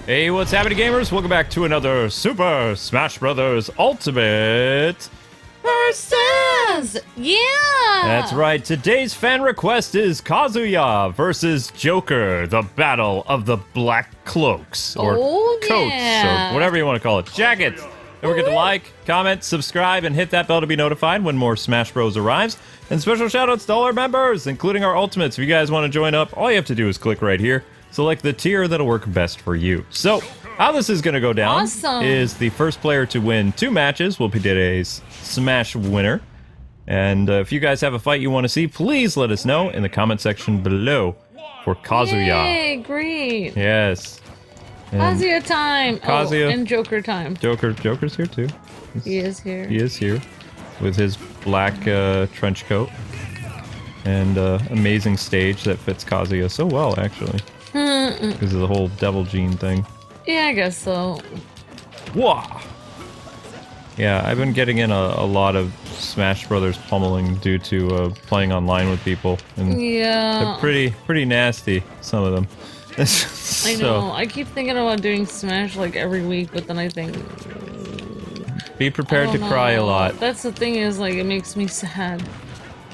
Hey, what's happening, gamers? Welcome back to another Super Smash Bros. Ultimate Versus! Yeah! That's right. Today's fan request is Kazuya versus Joker, the battle of the black cloaks, or coats, or whatever you want to call it. Jackets! Don't forget to like, comment, subscribe, and hit that bell to be notified when more Smash Bros. Arrives. And special shoutouts to all our members, including our Ultimates. If you guys want to join up, all you have to do is click right here. Select the tier that'll work best for you. So, how this is going to go down is the first player to win 2 matches will be today's Smash winner. And if you guys have a fight you want to see, please let us know in the comment section below for Kazuya. Yay, great. Yes. And Kazuya time. Kazuya. Oh, and Joker time. Joker's here too. He is here. He is here with his black trench coat and amazing stage that fits Kazuya so well, actually. Because of the whole devil gene thing. Yeah, I guess so. Whoa! Yeah, I've been getting in a lot of Smash Brothers pummeling due to playing online with people. And yeah. they're pretty nasty, some of them. I know. I keep thinking about doing Smash like every week, but then I think... Be prepared to cry a lot. That's the thing is, like, it makes me sad.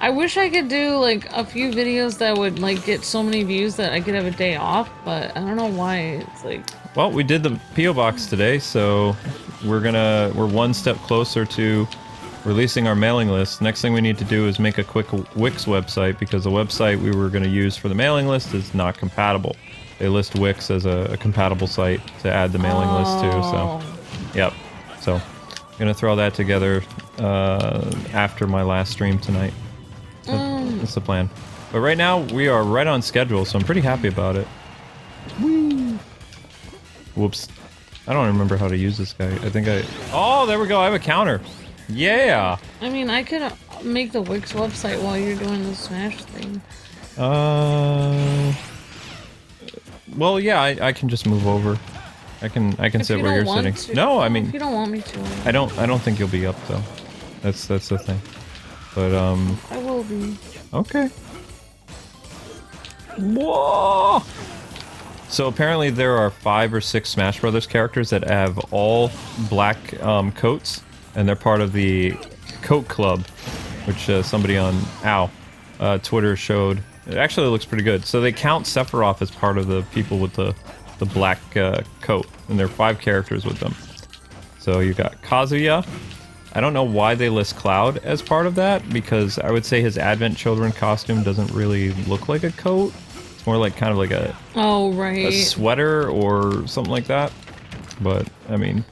I wish I could do, like, a few videos that would, like, get so many views that I could have a day off, but I don't know why. It's like... Well, we did the P.O. Box today, so we're one step closer to releasing our mailing list. Next thing we need to do is make a quick Wix website, because the website we were going to use for the mailing list is not compatible. They list Wix as a compatible site to add the mailing list to, so... Yep. So, I'm going to throw that together after my last stream tonight. That's the plan. But right now, we are right on schedule, so I'm pretty happy about it. Woo! Whoops. I don't remember how to use this guy. I think I... Oh, there we go. I have a counter. Yeah! I mean, I could make the Wix website while you're doing the Smash thing. Well, yeah, I can just move over. I can sit where you're sitting. No, I mean... If you don't want me to. I don't think you'll be up, though. That's the thing. But, I will be. Okay. Whoa! So apparently there are 5 or 6 Smash Brothers characters that have all black coats, and they're part of the Coat Club, which somebody on Twitter showed. It actually looks pretty good. So they count Sephiroth as part of the people with the black coat, and there are 5 characters with them. So you got Kazuya. I don't know why they list Cloud as part of that, because I would say his Advent Children costume doesn't really look like a coat. It's more like kind of like a a sweater or something like that. But I mean,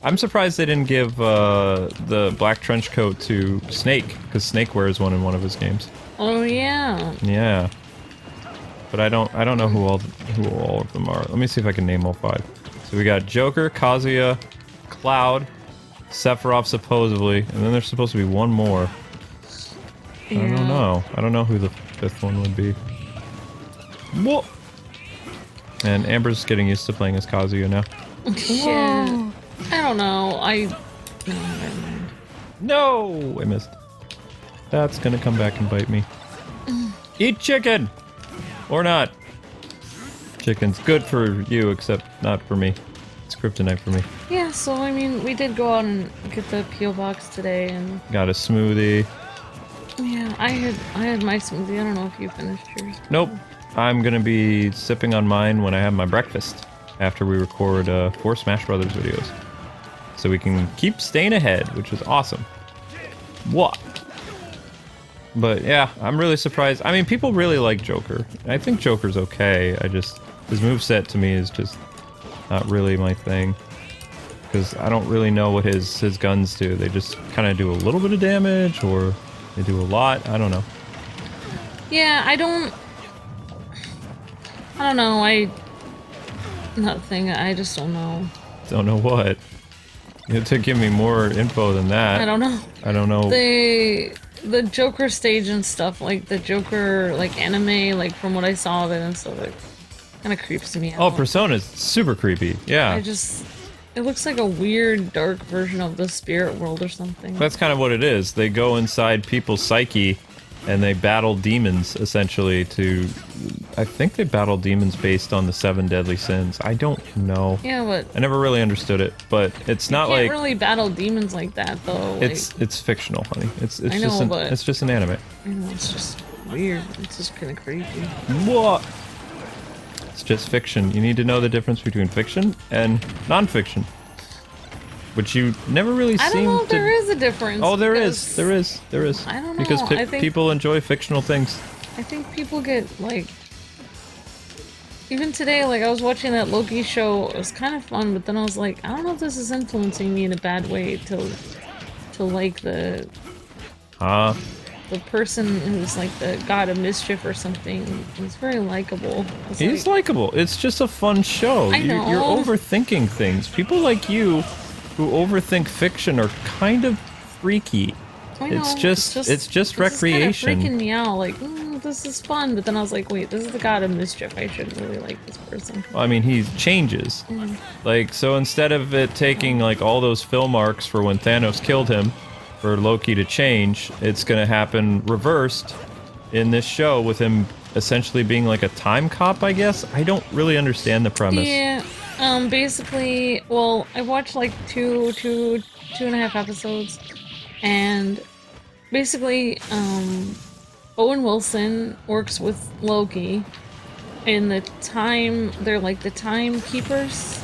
I'm surprised they didn't give the black trench coat to Snake, because Snake wears one in one of his games. Oh yeah. Yeah. But I don't know who all of them are. Let me see if I can name all 5. So we got Joker, Kazuya, Cloud, Sephiroth supposedly, and then there's supposed to be one more. Yeah. I don't know. I don't know who the 5th one would be. Whoa! And Amber's getting used to playing as Kazuya now. Shit. I don't know. No, never mind. No! I missed. That's gonna come back and bite me. Eat chicken! Or not. Chicken's good for you, except not for me. It's kryptonite for me. Yeah, so I mean, we did go out and get the P.O. Box today, and... Got a smoothie. Yeah, I had my smoothie. I don't know if you finished yours. Nope. I'm gonna be sipping on mine when I have my breakfast, after we record 4 Smash Brothers videos. So we can keep staying ahead, which is awesome. What? But yeah, I'm really surprised. I mean, people really like Joker. I think Joker's okay. His moveset to me is just not really my thing. Because I don't really know what his guns do. They just kind of do a little bit of damage, or they do a lot. I don't know. Yeah, I don't know. Nothing. I just don't know. Don't know what? You have to give me more info than that. I don't know. I don't know. The Joker stage and stuff, like the Joker, like anime, like from what I saw of it and stuff, like kind of creeps me out. Oh, Persona's super creepy. Yeah. It looks like a weird, dark version of the spirit world or something. That's kind of what it is. They go inside people's psyche and they battle demons essentially to. I think they battle demons based on the 7 deadly sins. I don't know. Yeah, but I never really understood it, but it's not you can't like really battle demons like that though. it's fictional, honey. It's I know, just but it's just an anime. I know, it's just weird. It's just kind of creepy. What? It's just fiction. You need to know the difference between fiction and non-fiction, which you never really seem to. I don't know if there is a difference. Oh, there is. There is. I don't know. Because I think people enjoy fictional things. I think people get like. Even today, like I was watching that Loki show. It was kind of fun, but then I was like, I don't know if this is influencing me in a bad way to like the person who's like the god of mischief or something. He's very likable. He's likable. It's just a fun show. I know. You're overthinking things. People like you who overthink fiction are kind of freaky. I know, it's just recreation. It's kind of freaking me out. Like, this is fun, but then I was like, wait, this is the god of mischief. I shouldn't really like this person. I mean, he changes. Like, so instead of it taking like all those film arcs for when Thanos killed him, for Loki to change, it's gonna happen reversed in this show with him essentially being like a time cop, I guess. I don't really understand the premise. Yeah, basically, well, I watched like two and a half episodes, and basically, Owen Wilson works with Loki in the time, they're like the timekeepers.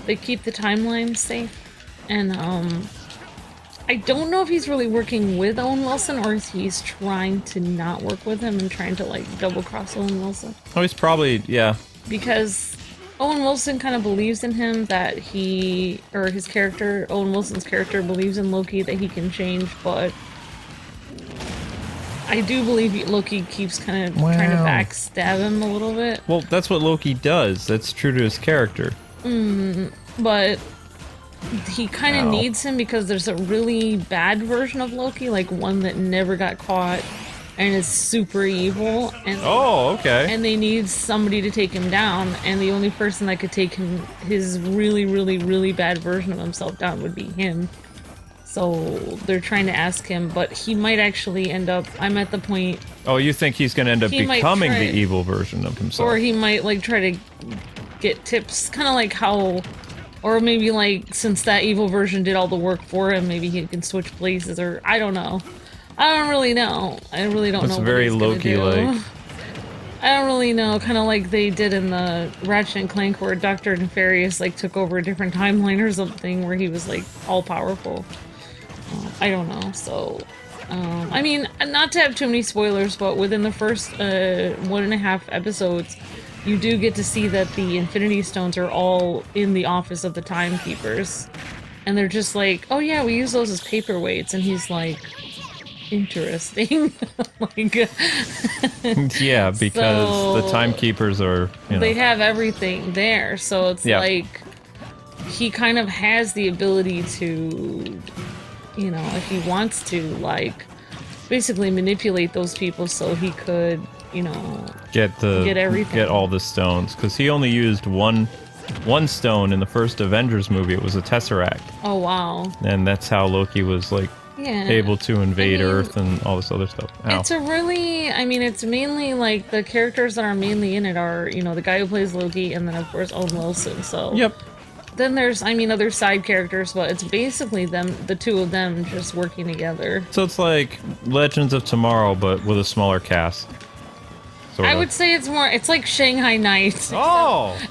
They keep the timeline safe, and I don't know if he's really working with Owen Wilson or if he's trying to not work with him and trying to like double cross Owen Wilson. Oh, he's probably, yeah. Because Owen Wilson kind of believes in him, that he, or his character, Owen Wilson's character believes in Loki that he can change, but I do believe Loki keeps kind of trying to backstab him a little bit. Well, that's what Loki does. That's true to his character. But he kind of needs him because there's a really bad version of Loki, like one that never got caught and is super evil. And and they need somebody to take him down, and the only person that could take him, his really, really, really bad version of himself down, would be him. So they're trying to ask him, but he might actually end up. I'm at the point. Oh, you think he's going to end up becoming the evil version of himself? Or he might like try to get tips, kind of like how. Or maybe, like, since that evil version did all the work for him, maybe he can switch places, or I don't know. I don't really know. I really don't know. That's very Loki-like. I don't really know. Kind of like they did in the Ratchet and Clank, where Dr. Nefarious, like, took over a different timeline or something, where he was, like, all-powerful. I don't know, so... I mean, not to have too many spoilers, but within the first 1.5 episodes, you do get to see that the Infinity Stones are all in the office of the Timekeepers. And they're just like, oh yeah, we use those as paperweights. And he's like, interesting. Like, yeah, because the Timekeepers are, you know. They have everything there. So it's like, he kind of has the ability to, you know, if he wants to, like, basically manipulate those people so he could, you know, get everything, get all the stones, because he only used one stone in the first Avengers movie. It was a Tesseract. Oh wow! And that's how Loki was like able to invade Earth and all this other stuff. Ow. It's a really, I mean, it's mainly like the characters that are mainly in it are, you know, the guy who plays Loki, and then of course Owen Wilson. So then there's, I mean, other side characters, but it's basically them, the two of them, just working together. So it's like Legends of Tomorrow, but with a smaller cast. I would say it's more, it's like Shanghai Nights.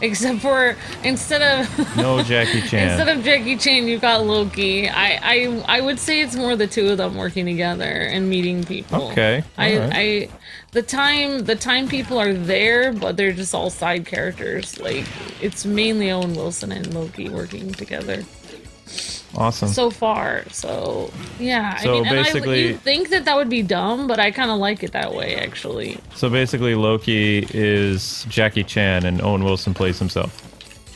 Except for, instead of... no Jackie Chan. Instead of Jackie Chan, you've got Loki. I would say it's more the two of them working together and meeting people. Okay. The time people are there, but they're just all side characters. Like, it's mainly Owen Wilson and Loki working together. Awesome. So far, so yeah. So I mean, basically, you'd think that would be dumb, but I kind of like it that way, actually. So basically, Loki is Jackie Chan, and Owen Wilson plays himself.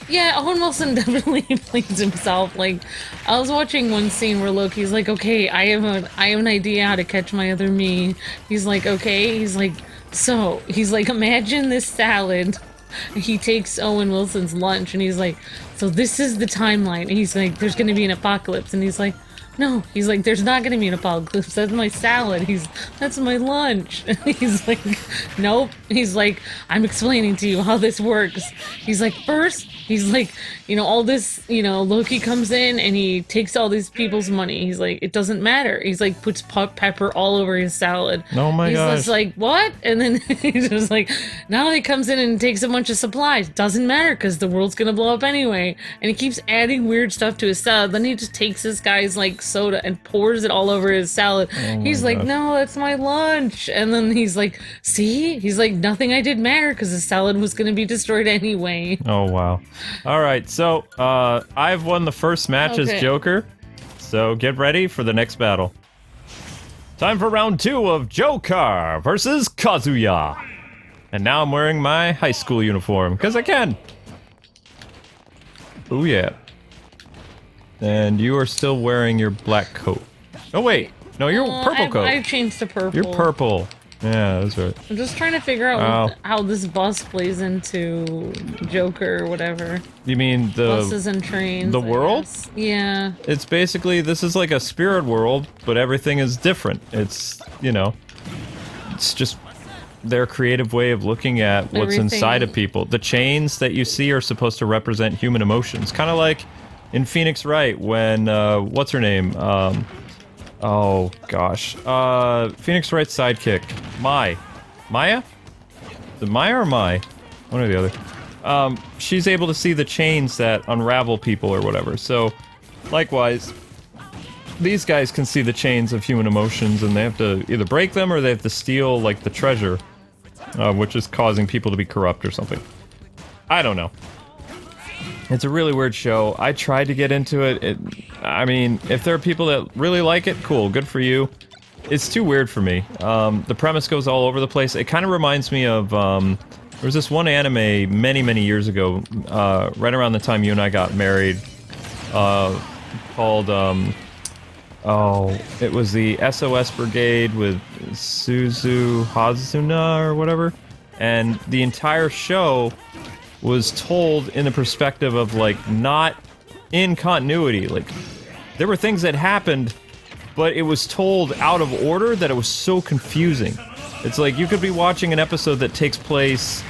Yeah, Owen Wilson definitely plays himself. Like, I was watching one scene where Loki's like, "Okay, I have an idea how to catch my other me." He's like, "Okay," he's like, "Imagine this salad." He takes Owen Wilson's lunch and he's like, so this is the timeline. And he's like, there's gonna be an apocalypse. And he's like, no. He's like, there's not gonna be an apocalypse. That's my salad. That's my lunch. And he's like, nope. He's like, I'm explaining to you how this works. He's like, first, he's like, all this, Loki comes in and he takes all these people's money. He's like, it doesn't matter. He's like, puts pepper all over his salad. Oh my gosh. He's just like, what? And then he's just like, now he comes in and takes a bunch of supplies. Doesn't matter because the world's gonna blow up anyway. And he keeps adding weird stuff to his salad. Then he just takes this guy's like soda and pours it all over his salad. He's like, no, that's my lunch. And then he's like, see? He's like, nothing I did mattered because the salad was gonna be destroyed anyway. Oh wow. Alright, so I've won the first match as Joker. So get ready for the next battle. Time for round 2 of Joker versus Kazuya. And now I'm wearing my high school uniform, because I can. Oh yeah. And you are still wearing your black coat. Oh wait, no, you're purple coat. I changed to purple. You're purple. Yeah, that's right. I'm just trying to figure out how this bus plays into Joker or whatever. You mean the buses and trains? The world? Yeah. It's basically, this is like a spirit world, but everything is different. It's, it's just their creative way of looking at what's inside of people. The chains that you see are supposed to represent human emotions. Kind of like in Phoenix Wright when, what's her name? Oh gosh. Phoenix Wright's sidekick. Maya? Is it Maya or Mai? One or the other. She's able to see the chains that unravel people or whatever. So, likewise, these guys can see the chains of human emotions and they have to either break them or they have to steal, like, the treasure. Which is causing people to be corrupt or something. I don't know. It's a really weird show. I tried to get into it. I mean, if there are people that really like it, cool, good for you. It's too weird for me. The premise goes all over the place. It kind of reminds me of, there was this one anime many years ago, right around the time you and I got married, called, it was the SOS Brigade with Suzu Hazuna or whatever. And the entire show was told in the perspective of, like, not in continuity. Like, there were things that happened, but it was told out of order that it was so confusing. It's like, you could be watching an episode that takes place,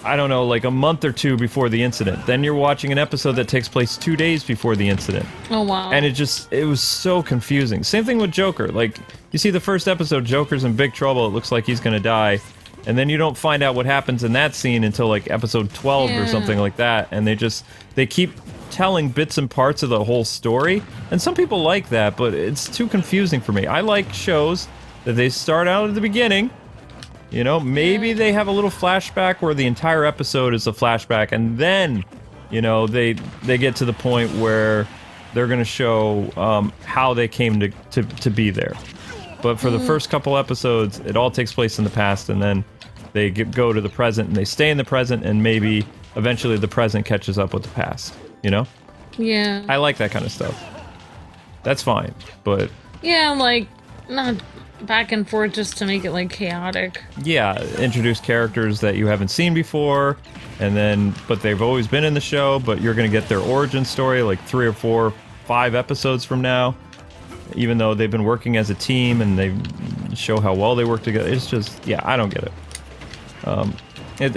I don't know, like a month or two before the incident. Then you're watching an episode that takes place 2 days before the incident. Oh, wow. And it was so confusing. Same thing with Joker. Like, you see the first episode, Joker's in big trouble, it looks like he's gonna die. And then you don't find out what happens in that scene until, like, episode 12 or something like that. And they keep telling bits and parts of the whole story. And some people like that, but it's too confusing for me. I like shows that they start out at the beginning. Maybe they have a little flashback where the entire episode is a flashback. And then, they get to the point where they're going to show how they came to be there. But for the first couple episodes, it all takes place in the past, and then they go to the present, and they stay in the present, and maybe eventually the present catches up with the past, Yeah. I like that kind of stuff. That's fine, but... Yeah, like, not back and forth just to make it, like, chaotic. Yeah, introduce characters that you haven't seen before, and then... But they've always been in the show, but you're gonna get their origin story, like 3 or 4, 5 episodes from now. Even though they've been working as a team and they show how well they work together. It's just, yeah, I don't get it.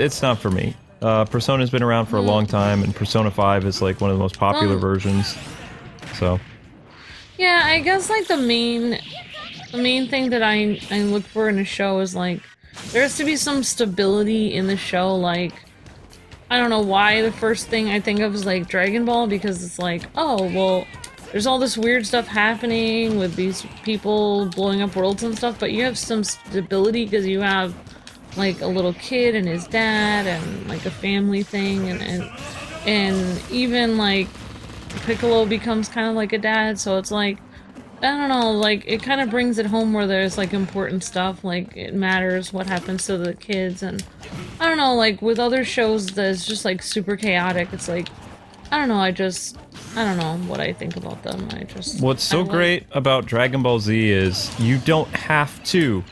It's not for me. Persona's been around for a long time, and Persona 5 is like one of the most popular versions. So. Yeah, I guess like the main thing that I look for in a show is like, there has to be some stability in the show. Like, I don't know why the first thing I think of is like Dragon Ball, because it's like, oh, well, there's all this weird stuff happening with these people blowing up worlds and stuff, but you have some stability because you have like a little kid and his dad and like a family thing, and even like Piccolo becomes kind of like a dad, so it's like, I don't know, like it kind of brings it home where there's like important stuff, like it matters what happens to the kids. And I don't know, like with other shows that's just like super chaotic, it's like, I don't know, I don't know what I think about them. What's so great about Dragon Ball Z is you don't have to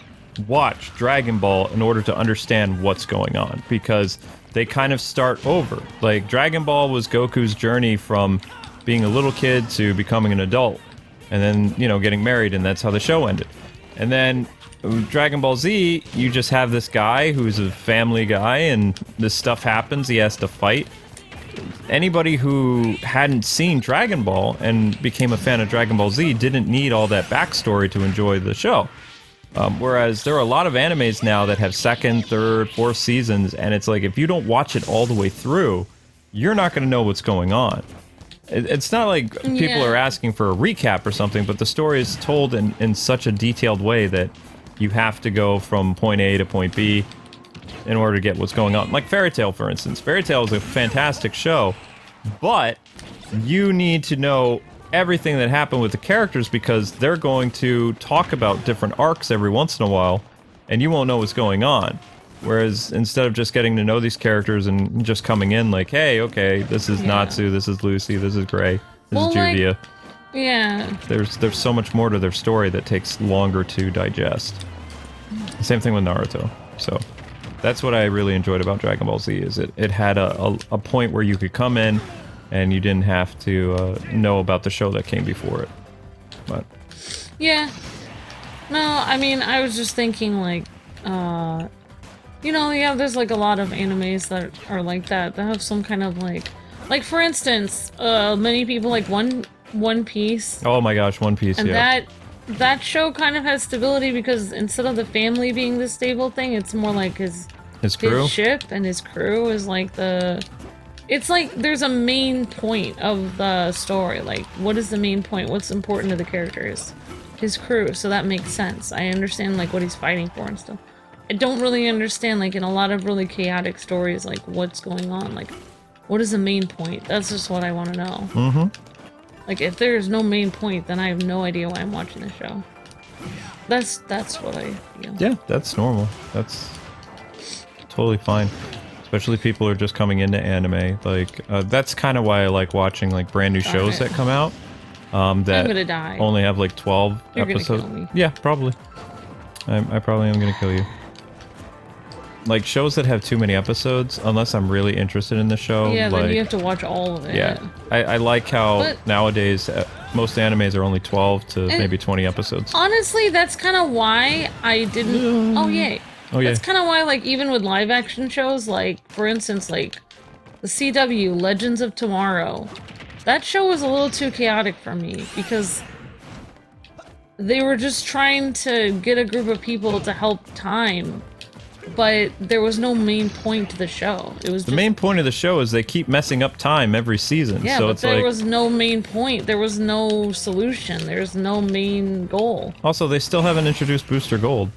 watch Dragon Ball in order to understand what's going on, because they kind of start over. Like, Dragon Ball was Goku's journey from being a little kid to becoming an adult. and then, you know, getting married, and that's how the show ended. And then Dragon Ball Z, you just have this guy who's a family guy, and this stuff happens, he has to fight. Anybody who hadn't seen Dragon Ball and became a fan of Dragon Ball Z didn't need all that backstory to enjoy the show. Whereas there are a lot of animes now that have second, third, fourth seasons, and it's like, if you don't watch it all the way through, you're not going to know what's going on. It's not like people are asking for a recap or something, but the story is told in such a detailed way that you have to go from point A to point B in order to get what's going on. Like Fairy Tail, for instance. Fairy Tail is a fantastic show, but you need to know everything that happened with the characters because they're going to talk about different arcs every once in a while, and you won't know what's going on. Whereas instead of just getting to know these characters and just coming in like, hey, okay, this is Natsu, this is Lucy, this is Gray, this is Juvia. There's so much more to their story that takes longer to digest. Same thing with Naruto. So that's what I really enjoyed about Dragon Ball Z, is it had a point where you could come in and you didn't have to know about the show that came before it. But yeah. No, I mean, I was just thinking like, you know, yeah, there's like a lot of animes that are like that have some kind of like for instance, many people like One Piece. Oh my gosh, One Piece, and yeah. That show kind of has stability because instead of the family being the stable thing, it's more like his crew? His ship and his crew is like the... It's like there's a main point of the story. Like, what is the main point? What's important to the characters? His crew, so that makes sense. I understand like what he's fighting for and stuff. I don't really understand, like, in a lot of really chaotic stories, like, what's going on. Like, what is the main point? That's just what I want to know. Mm-hmm. Like, if there's no main point, then I have no idea why I'm watching the show. That's what I feel. Yeah, that's normal. That's totally fine. Especially people who are just coming into anime. Like, that's kind of why I like watching, like, brand new shows that come out. That I'm gonna die. Only have, like, 12 You're episodes. Gonna kill me. Yeah, probably. I probably am gonna kill you. Like, shows that have too many episodes, unless I'm really interested in the show. Yeah, like, then you have to watch all of it. Yeah. I like how nowadays most animes are only 12 to maybe 20 episodes. Honestly, that's kind of why I didn't... Oh, yay. Oh, yeah. That's kind of why, like, even with live action shows, like, for instance, like, the CW, Legends of Tomorrow, that show was a little too chaotic for me, because they were just trying to get a group of people to help time, but there was no main point to the show. It was the main point of the show is they keep messing up time every season. Yeah, so but it's there like, was no main point. There was no solution. There's no main goal. Also, they still haven't introduced Booster Gold.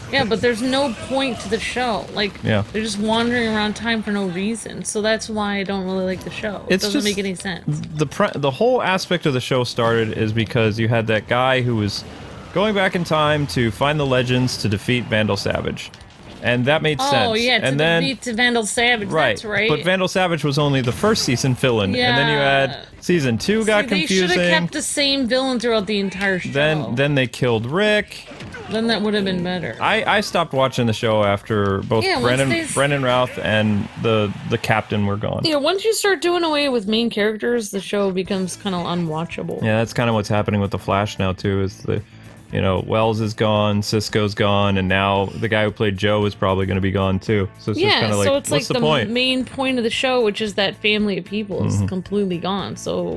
Yeah, but there's no point to the show. Like, they're just wandering around time for no reason. So that's why I don't really like the show. It doesn't make any sense. The whole aspect of the show started is because you had that guy who was going back in time to find the legends to defeat Vandal Savage. And that made sense. Oh, yeah, and defeat Vandal Savage, that's right. But Vandal Savage was only the first season villain. Yeah. And then you had season 2 got confusing. They should have kept the same villain throughout the entire show. Then they killed Rick. Then that would have been better. I stopped watching the show after both Brennan Routh and the captain were gone. Yeah, once you start doing away with main characters, the show becomes kind of unwatchable. Yeah, that's kind of what's happening with The Flash now, too, is Wells is gone, Cisco's gone, and now the guy who played Joe is probably going to be gone, too. So it's just kind of like, so it's what's like the point? Main point of the show, which is that family of people, is completely gone. So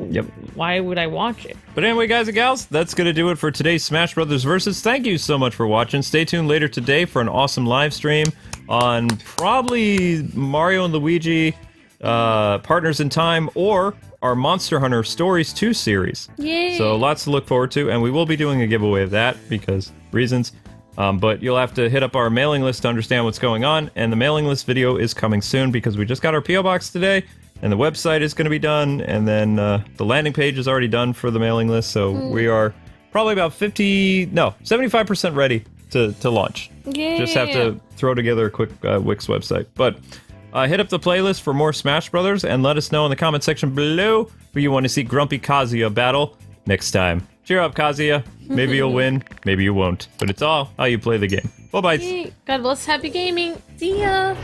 why would I watch it? But anyway, guys and gals, that's going to do it for today's Smash Brothers Versus. Thank you so much for watching. Stay tuned later today for an awesome live stream on probably Mario and Luigi, Partners in Time, or our Monster Hunter Stories 2 series. Yay! So lots to look forward to, and we will be doing a giveaway of that because reasons. But you'll have to hit up our mailing list to understand what's going on, and the mailing list video is coming soon because we just got our P.O. Box today, and the website is going to be done, and then the landing page is already done for the mailing list, so we are probably about 75% ready to launch. Yeah. Just have to throw together a quick Wix website. But hit up the playlist for more Smash Brothers, and let us know in the comment section below who you want to see Grumpy Kazuya battle next time. Cheer up, Kazuya. Maybe you'll win, maybe you won't. But it's all how you play the game. Bye-bye. God bless, happy gaming. See ya.